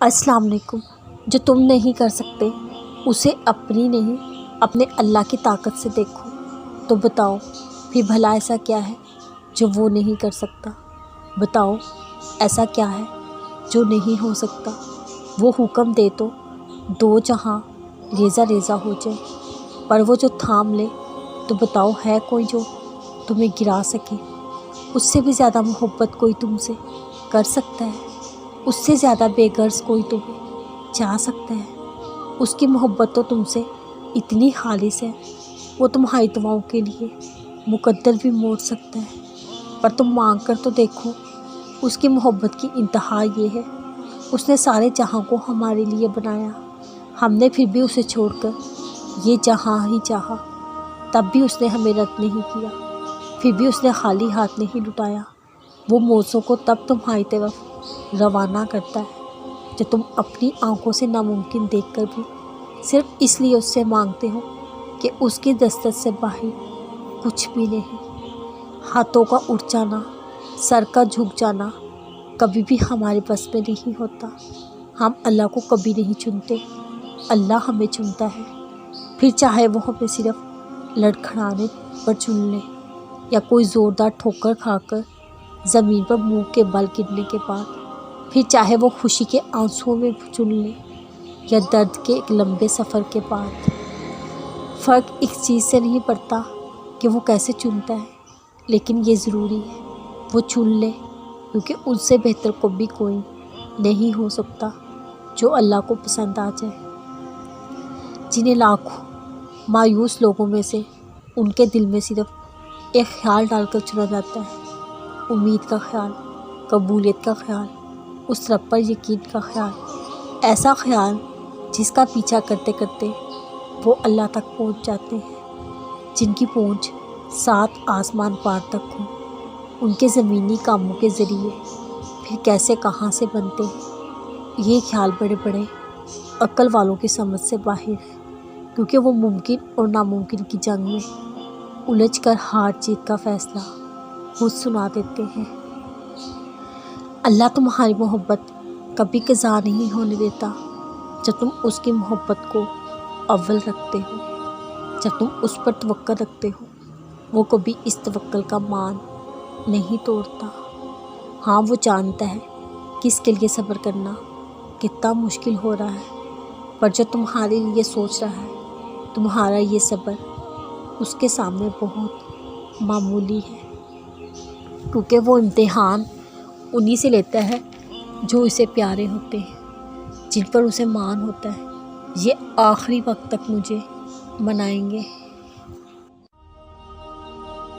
السلام علیکم۔ جو تم نہیں کر سکتے اسے اپنی نہیں اپنے اللہ کی طاقت سے دیکھو تو بتاؤ پھر بھلا ایسا کیا ہے جو وہ نہیں کر سکتا؟ بتاؤ ایسا کیا ہے جو نہیں ہو سکتا؟ وہ حکم دے تو دو جہاں ریزہ ریزہ ہو جائے، پر وہ جو تھام لے تو بتاؤ ہے کوئی جو تمہیں گرا سکے؟ اس سے بھی زیادہ محبت کوئی تم سے کر سکتا ہے؟ اس سے زیادہ بے غرض کوئی تمہیں چاہ سکتا ہے؟ اس کی محبت تو تم سے اتنی خالص ہے، وہ تمہاری دعاؤں کے لیے مقدر بھی موڑ سکتا ہے۔ پر تم مانگ کر تو دیکھو، اس کی محبت کی انتہا یہ ہے، اس نے سارے جہاں کو ہمارے لیے بنایا، ہم نے پھر بھی اسے چھوڑ کر یہ جہاں ہی چاہا، تب بھی اس نے ہمیں رد نہیں کیا، پھر بھی اس نے خالی ہاتھ نہیں لٹایا۔ وہ موزوں کو تب تمہاری طرف روانہ کرتا ہے جو تم اپنی آنکھوں سے ناممکن دیکھ کر بھی صرف اس لیے اس سے مانگتے ہو کہ اس کی دستک سے باہر کچھ بھی نہیں۔ ہاتھوں کا اٹھ جانا، سر کا جھک جانا کبھی بھی ہمارے بس میں نہیں ہوتا۔ ہم اللہ کو کبھی نہیں چنتے، اللہ ہمیں چنتا ہے، پھر چاہے وہ ہمیں صرف لڑکھڑانے پر چن لے یا کوئی زوردار ٹھوکر کھا کر زمین پر منہ کے بل گرنے کے بعد، پھر چاہے وہ خوشی کے آنسوؤں میں چن لے یا درد کے ایک لمبے سفر کے بعد۔ فرق اس چیز سے نہیں پڑتا کہ وہ کیسے چنتا ہے، لیکن یہ ضروری ہے وہ چن لے، کیونکہ ان سے بہتر کبھی کوئی نہیں ہو سکتا جو اللہ کو پسند آ جائے۔ جنہیں لاکھوں مایوس لوگوں میں سے ان کے دل میں صرف ایک خیال ڈال کر چنا جاتا ہے، امید کا خیال، قبولیت کا خیال، اس رب پر یقین کا خیال، ایسا خیال جس کا پیچھا کرتے کرتے وہ اللہ تک پہنچ جاتے ہیں، جن کی پہنچ 7 آسمان پار تک ہو۔ ان کے زمینی کاموں کے ذریعے پھر کیسے کہاں سے بنتے ہیں، یہ خیال بڑے بڑے عقل والوں کی سمجھ سے باہر ہے، کیونکہ وہ ممکن اور ناممکن کی جنگ میں الجھ کر ہار جیت کا فیصلہ خود سنا دیتے ہیں۔ اللہ تمہاری محبت کبھی قضا نہیں ہونے دیتا جب تم اس کی محبت کو اول رکھتے ہو، جب تم اس پر توکل رکھتے ہو، وہ کبھی اس توکل کا مان نہیں توڑتا۔ ہاں وہ جانتا ہے کس کے لیے صبر کرنا کتنا مشکل ہو رہا ہے، پر جو تمہارے لیے سوچ رہا ہے تمہارا یہ صبر اس کے سامنے بہت معمولی ہے، کیونکہ وہ امتحان انہی سے لیتا ہے جو اسے پیارے ہوتے ہیں، جن پر اسے مان ہوتا ہے۔ یہ آخری وقت تک مجھے منائیں گے۔